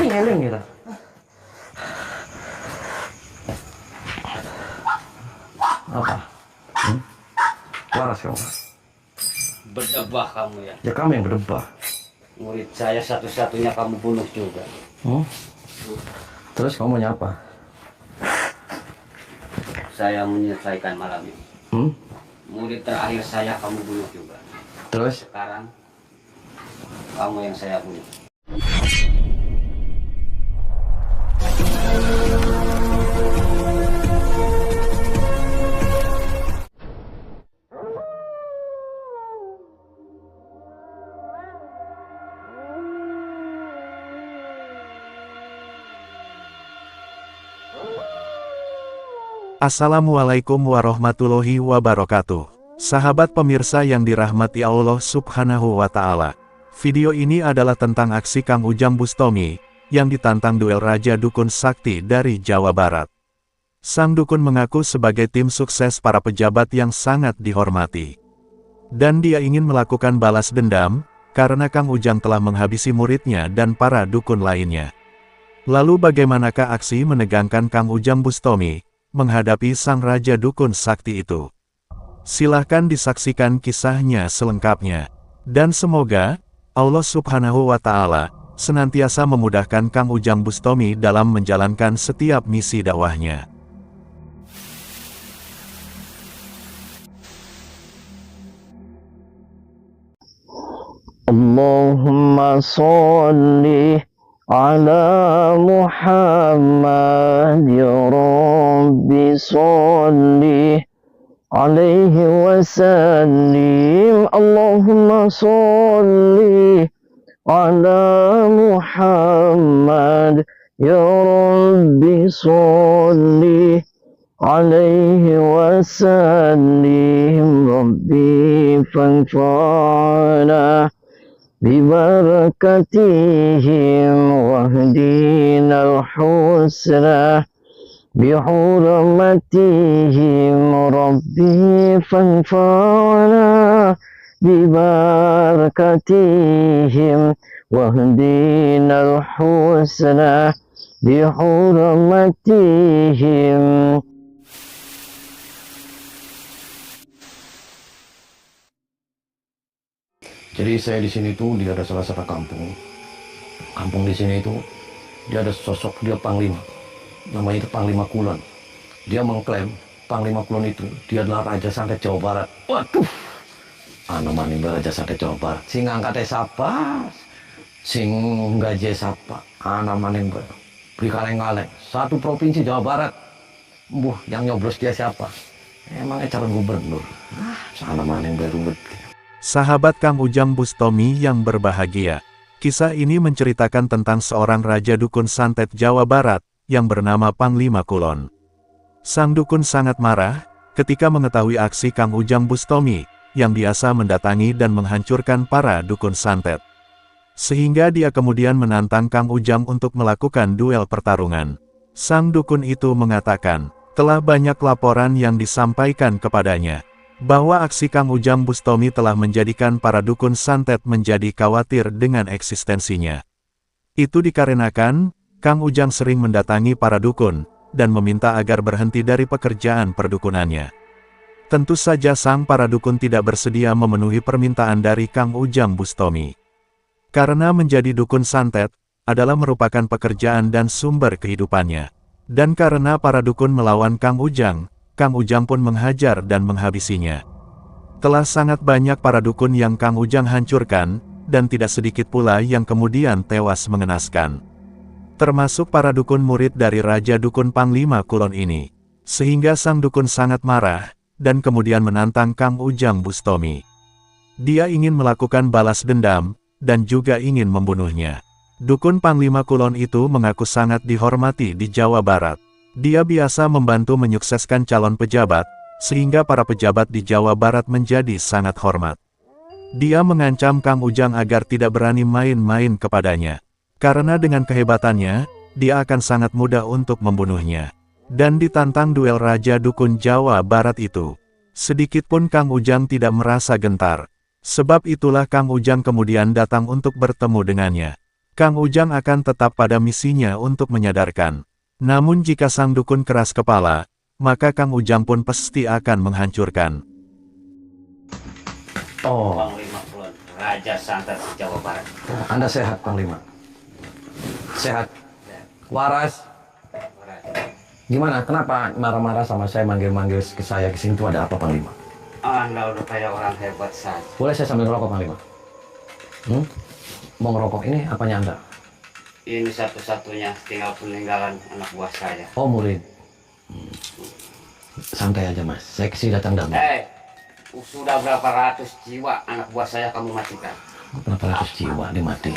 Ngeleng kita. Apa? Waras kamu. Berdebah kamu ya. Ya kamu yang berdebah. Murid saya satu-satunya kamu bunuh juga. Terus kamu maunya apa? Saya menyelesaikan malam ini. Murid terakhir saya kamu bunuh juga. Terus? Sekarang kamu yang saya bunuh. Assalamualaikum warahmatullahi wabarakatuh. Sahabat pemirsa yang dirahmati Allah Subhanahu wa Ta'ala. Video ini adalah tentang aksi Kang Ujang Bustomi yang ditantang duel Raja Dukun Sakti dari Jawa Barat. Sang dukun mengaku sebagai tim sukses para pejabat yang sangat dihormati. Dan dia ingin melakukan balas dendam karena Kang Ujang telah menghabisi muridnya dan para dukun lainnya. Lalu bagaimanakah aksi menegangkan Kang Ujang Bustomi menghadapi sang Raja Dukun Sakti itu? Silahkan disaksikan kisahnya selengkapnya. Dan semoga Allah Subhanahu wa Ta'ala senantiasa memudahkan Kang Ujang Bustomi dalam menjalankan setiap misi dakwahnya. Allahumma sholli ala Muhammad ya Rabbi sholli alaihi wasallim. Allahumma sholli ala Muhammad ya Rabbi sholli alaihi wasallim. Rabbi fanfa'na ببركتهم واهدنا الحسنى بحرمتهم. ربي فانفعنا ببركتهم واهدنا الحسنى بحرمتهم. Jadi saya di sini tuh dia ada salah satu kampung. Kampung di sini itu dia ada sosok dia panglima. Namanya itu Panglima Kulon. Dia mengklaim Panglima Kulon itu dia adalah Raja Santet Jawa Barat. Waduh. Maning Raja Santet Jawa Barat. Sing angkate sapa? Sing gaje sapa? Maning beri kaleng-kaleng. Satu provinsi Jawa Barat. Yang nyoblos dia siapa? Emangnya calon gubernur. Maning ruwet. Sahabat Kang Ujang Bustomi yang berbahagia, kisah ini menceritakan tentang seorang Raja Dukun Santet Jawa Barat, yang bernama Panglima Kulon. Sang dukun sangat marah, ketika mengetahui aksi Kang Ujang Bustomi, yang biasa mendatangi dan menghancurkan para dukun santet. Sehingga dia kemudian menantang Kang Ujang untuk melakukan duel pertarungan. Sang dukun itu mengatakan, telah banyak laporan yang disampaikan kepadanya, bahwa aksi Kang Ujang Bustomi telah menjadikan para dukun santet menjadi khawatir dengan eksistensinya. Itu dikarenakan, Kang Ujang sering mendatangi para dukun, dan meminta agar berhenti dari pekerjaan perdukunannya. Tentu saja sang para dukun tidak bersedia memenuhi permintaan dari Kang Ujang Bustomi. Karena menjadi dukun santet, adalah merupakan pekerjaan dan sumber kehidupannya. Dan karena para dukun melawan Kang Ujang pun menghajar dan menghabisinya. Telah sangat banyak para dukun yang Kang Ujang hancurkan, dan tidak sedikit pula yang kemudian tewas mengenaskan. Termasuk para dukun murid dari Raja Dukun Panglima Kulon ini. Sehingga sang dukun sangat marah, dan kemudian menantang Kang Ujang Bustomi. Dia ingin melakukan balas dendam, dan juga ingin membunuhnya. Dukun Panglima Kulon itu mengaku sangat dihormati di Jawa Barat. Dia biasa membantu menyukseskan calon pejabat, sehingga para pejabat di Jawa Barat menjadi sangat hormat. Dia mengancam Kang Ujang agar tidak berani main-main kepadanya. Karena dengan kehebatannya, dia akan sangat mudah untuk membunuhnya. Dan ditantang duel Raja Dukun Jawa Barat itu, sedikitpun Kang Ujang tidak merasa gentar. Sebab itulah Kang Ujang kemudian datang untuk bertemu dengannya. Kang Ujang akan tetap pada misinya untuk menyadarkan. Namun jika sang dukun keras kepala, maka Kang Ujang pun pasti akan menghancurkan. Oh, Panglima Kulon, Raja Santet Jawa Barat. Anda sehat, Panglima? Sehat? Waras? Gimana? Kenapa marah-marah sama saya, manggil-manggil ke saya ke sini itu ada apa, Panglima? Anda udah kayak orang hebat saja. Boleh saya sambil ngerokok, Panglima? Mau ngerokok ini apanya Anda? Ini satu-satunya tinggal peninggalan anak buah saya. Oh, murid. Santai aja, Mas. Saya kesini datang damai. Sudah berapa ratus jiwa anak buah saya kamu matikan? Berapa ratus jiwa dimati?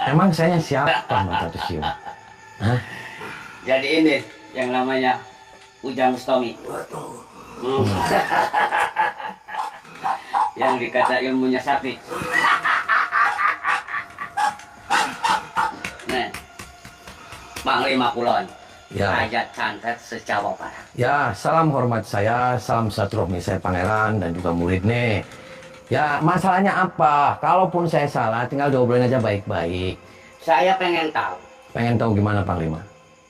Emang saya siapa, 400 jiwa? Hah? Jadi ini yang namanya Ujang Bustomi. Yang dikata ilmunya sapi. Nih, Panglima Kulon, Ya. Raja Santet se-Jawa Barat. Ya, salam hormat saya, salam silaturahmi saya Pangeran dan juga murid nih. Ya, masalahnya apa? Kalaupun saya salah, tinggal diobrolin aja baik-baik. Saya pengen tahu Pengen tahu gimana, Panglima?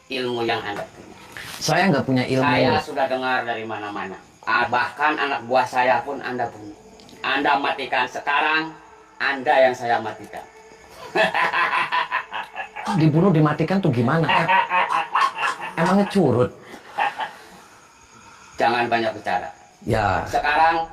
ilmu yang Anda punya. Saya nggak punya ilmu. Saya sudah dengar dari mana-mana. Bahkan anak buah saya pun Anda punya. Anda matikan sekarang, Anda yang saya matikan. Dibunuh, dimatikan tuh gimana? Emangnya curut? Jangan banyak bicara. Ya, Sekarang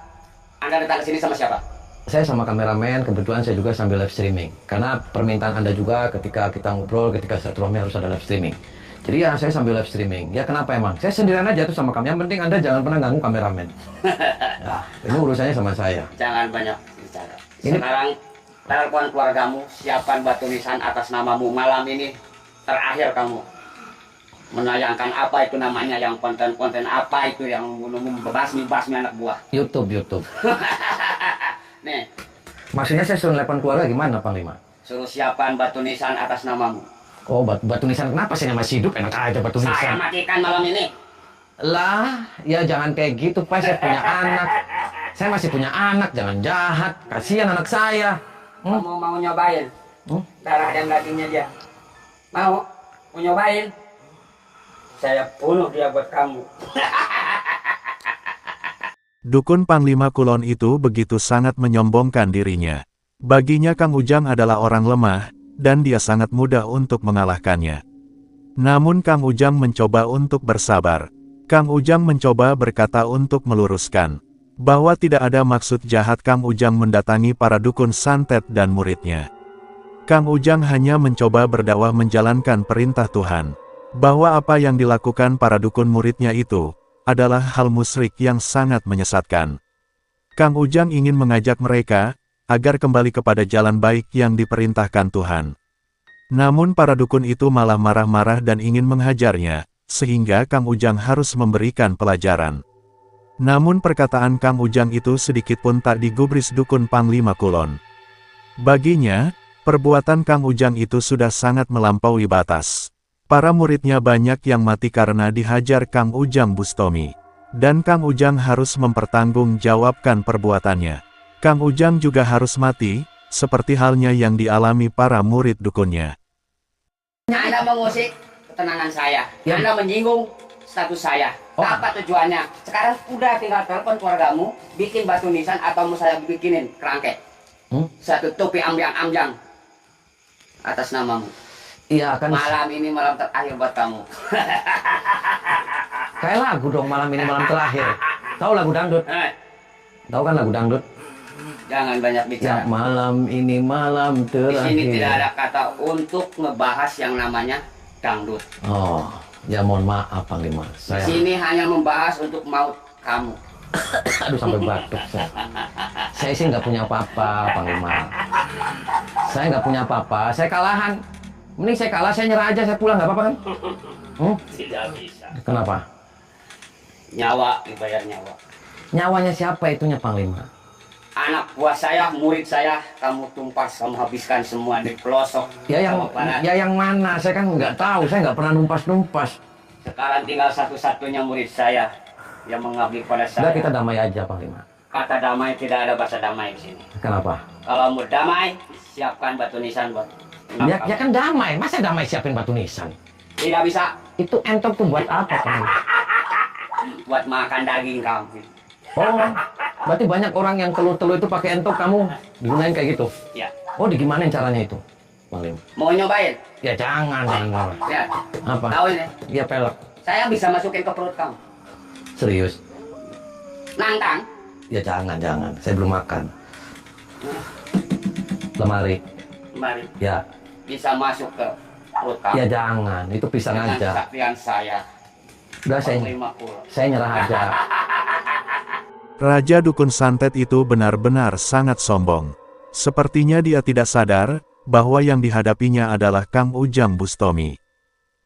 Anda datang ke sini sama siapa? saya sama kameramen, kebetulan saya juga sambil live streaming. Karena permintaan Anda juga ketika kita ngobrol, ketika silaturahmi harus ada live streaming. Jadi ya saya sambil live streaming. Ya kenapa emang? Saya sendirian aja tuh sama kami. Yang penting Anda jangan pernah ganggu kameramen. Ya, ini urusannya sama saya. Jangan banyak bicara. Ini- Sekarang telepon keluargamu, siapkan batu nisan atas namamu. Malam ini terakhir kamu menayangkan apa itu namanya, yang konten-konten apa itu yang membasmi anak buah. YouTube. Nih, Maksudnya saya suruh telepon keluarga gimana, Panglima? suruh siapkan batu nisan atas namamu. Oh, batu nisan kenapa saya masih hidup? Enak aja batu Saya nisan. matikan malam ini. Lah, ya jangan kayak gitu, Pak. Saya punya anak. Saya masih punya anak, jangan jahat. Kasihan anak saya. Kamu mau nyobain Hmm? darah dan dagingnya dia? Mau nyobain? Saya bunuh dia buat kamu. Dukun Panglima Kulon itu begitu sangat menyombongkan dirinya. Baginya Kang Ujang adalah orang lemah, dan dia sangat mudah untuk mengalahkannya. Namun Kang Ujang mencoba untuk bersabar. Kang Ujang mencoba berkata untuk meluruskan bahwa tidak ada maksud jahat Kang Ujang mendatangi para dukun santet dan muridnya. Kang Ujang hanya mencoba berdakwah menjalankan perintah Tuhan, bahwa apa yang dilakukan para dukun muridnya itu adalah hal musyrik yang sangat menyesatkan. Kang Ujang ingin mengajak mereka agar kembali kepada jalan baik yang diperintahkan Tuhan. Namun para dukun itu malah marah-marah dan ingin menghajarnya, sehingga Kang Ujang harus memberikan pelajaran. Namun perkataan Kang Ujang itu sedikit pun tak digubris dukun Panglima Kulon. Baginya, perbuatan Kang Ujang itu sudah sangat melampaui batas. Para muridnya banyak yang mati karena dihajar Kang Ujang Bustomi. Dan Kang Ujang harus mempertanggungjawabkan perbuatannya. Kang Ujang juga harus mati, seperti halnya yang dialami para murid dukunnya. Anda mengusik ketenangan saya. Ya. Anda menyinggung status saya. Oh. Apa tujuannya? Sekarang udah tinggal telepon keluargamu, bikin batu nisan atau mau saya bikinin kerangkeng. Satu topi ambyang-ambyang atas namamu. Iya kan. Malam ini malam terakhir buat kamu. Kayak lagu dong, malam ini malam terakhir. Tahu lagu dangdut? Tahu kan lagu dangdut? Jangan banyak Ya, bicara. malam ini malam Di terakhir. sini tidak ada kata untuk ngebahas yang namanya dangdut. Oh, ya mohon maaf Panglima. Di Saya sini hanya membahas untuk maut kamu. aduh sampai batuk saya. Saya sih nggak punya apa-apa, Panglima. Saya nggak punya apa-apa. Saya kalahan. Mending saya kalah, saya nyerah aja, saya pulang nggak apa-apa kan? Tidak bisa. Kenapa? Nyawa dibayar nyawa. Nyawanya siapa itunya, Panglima? Anak buah saya, murid saya, kamu tumpas, kamu habiskan semua di pelosok. Ya yang Jawa Barat. ya yang mana? Saya kan nggak tahu, saya nggak pernah numpas-numpas. Sekarang tinggal satu-satunya murid saya yang mengabdi pada saya. Udah kita damai aja, Panglima. kata damai tidak ada bahasa damai di sini. Kenapa? Kalau mau damai, siapkan batu nisan buat. Ya kan damai. Masa damai siapin batu nisan? Tidak bisa Itu entok tuh buat apa kamu? buat makan daging kamu. Oh, berarti banyak orang yang telur-telur itu pakai entok, kamu digunain kayak gitu? Ya, Oh, digimanain caranya itu, Bang Lim? mau nyobain? Ya jangan. Ya, Apa? tahu ini. Ya pelek. Saya bisa masukin ke perut kamu. Serius? Nantang. Ya jangan. Saya belum makan. Lemari. Mari, Ya. bisa masuk ke perut kamu. Ya jangan. Itu pisang Dengan aja. kesaktian saya. Udah Panglima Kulo. saya nyerah aja. Raja Dukun Santet itu benar-benar sangat sombong. Sepertinya dia tidak sadar bahwa yang dihadapinya adalah Kang Ujang Bustomi.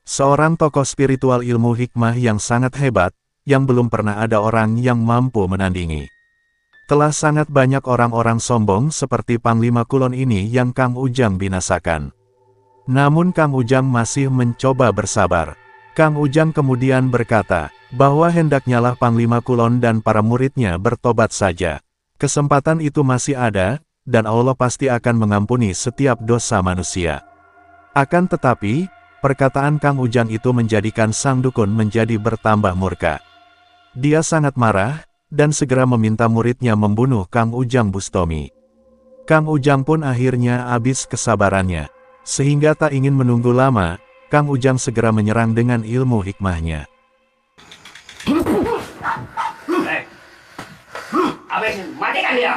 Seorang tokoh spiritual ilmu hikmah yang sangat hebat, yang belum pernah ada orang yang mampu menandingi. Telah sangat banyak orang-orang sombong seperti Panglima Kulon ini yang Kang Ujang binasakan. Namun Kang Ujang masih mencoba bersabar. Kang Ujang kemudian berkata, bahwa hendaknyalah Panglima Kulon dan para muridnya bertobat saja. Kesempatan itu masih ada, dan Allah pasti akan mengampuni setiap dosa manusia. Akan tetapi, perkataan Kang Ujang itu menjadikan sang dukun menjadi bertambah murka. Dia sangat marah, dan segera meminta muridnya membunuh Kang Ujang Bustomi. Kang Ujang pun akhirnya habis kesabarannya. Sehingga tak ingin menunggu lama, Kang Ujang segera menyerang dengan ilmu hikmahnya. Habis, matikan dia.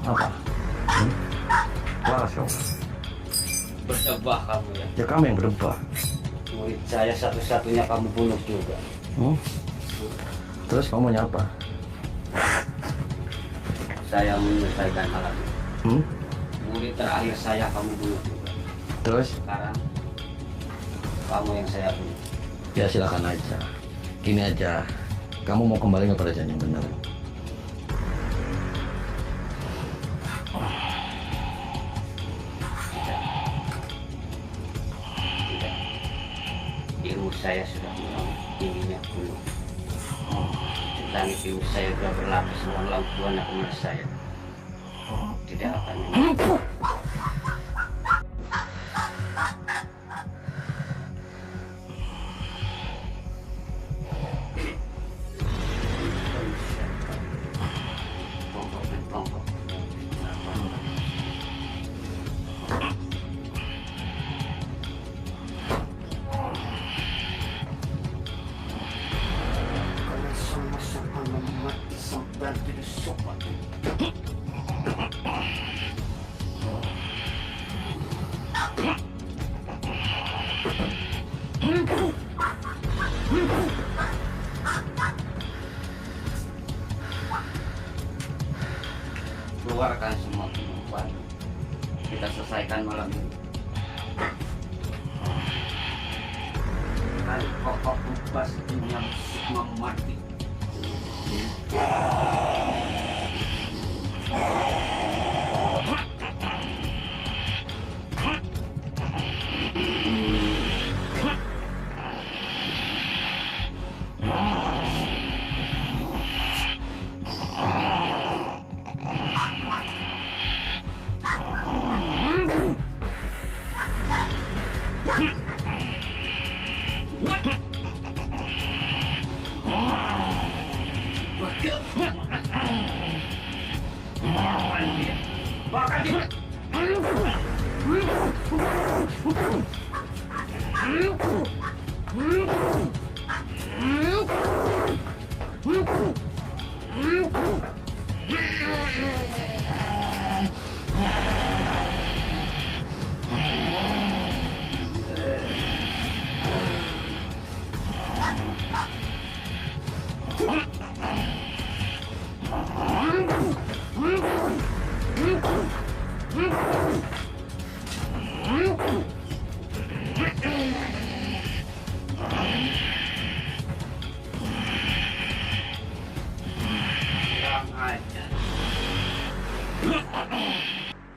Apa? Waras kamu? Berdebah kamu ya. Ya kamu yang berdebah. Murid saya satu-satunya kamu bunuh juga. Terus kamu mau nyapa? Saya menyelesaikan hal itu. Murid terakhir saya kamu bunuh juga. Terus? Sekarang kamu yang saya bunuh. Ya silakan aja. Gini aja. Kamu mau kembali kepada jalan yang benar. Tidak. Ilmu saya sudah mulai tingginya kuno. Langit ilmu saya sudah berlapis ulang Tuhan kepada saya. Tidak akan pingsan malam ini. Kali pokok bebas dunia mati.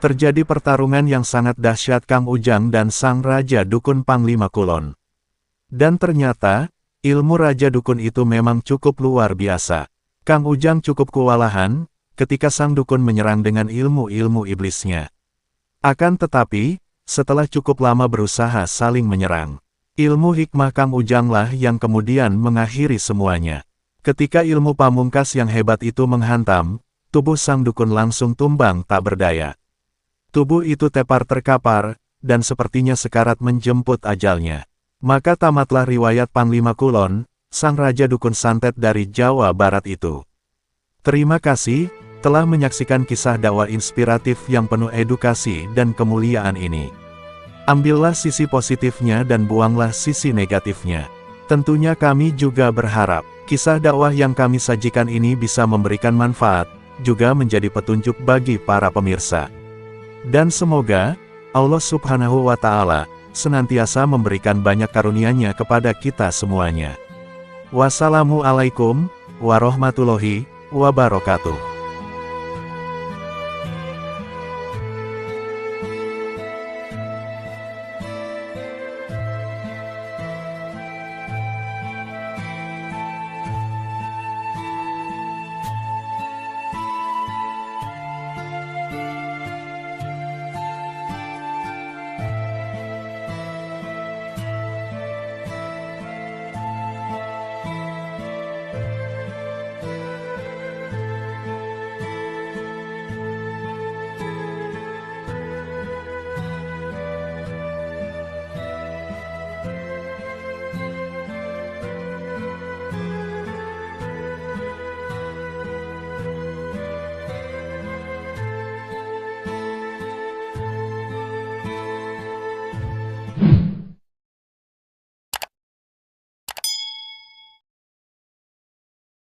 Terjadi pertarungan yang sangat dahsyat Kang Ujang dan Sang Raja Dukun Panglima Kulon. Dan ternyata, ilmu Raja Dukun itu memang cukup luar biasa. Kang Ujang cukup kewalahan, ketika Sang Dukun menyerang dengan ilmu-ilmu iblisnya. Akan tetapi, setelah cukup lama berusaha saling menyerang, ilmu hikmah Kang Ujanglah yang kemudian mengakhiri semuanya. Ketika ilmu pamungkas yang hebat itu menghantam, tubuh Sang Dukun langsung tumbang tak berdaya. Tubuh itu tepar terkapar, dan sepertinya sekarat menjemput ajalnya. Maka tamatlah riwayat Panglima Kulon, Sang Raja Dukun Santet dari Jawa Barat itu. Terima kasih, telah menyaksikan kisah dakwah inspiratif yang penuh edukasi dan kemuliaan ini. Ambillah sisi positifnya dan buanglah sisi negatifnya. Tentunya kami juga berharap, kisah dakwah yang kami sajikan ini bisa memberikan manfaat, juga menjadi petunjuk bagi para pemirsa. Dan semoga Allah Subhanahu wa Ta'ala senantiasa memberikan banyak karunia-Nya kepada kita semuanya. Wassalamualaikum warahmatullahi wabarakatuh.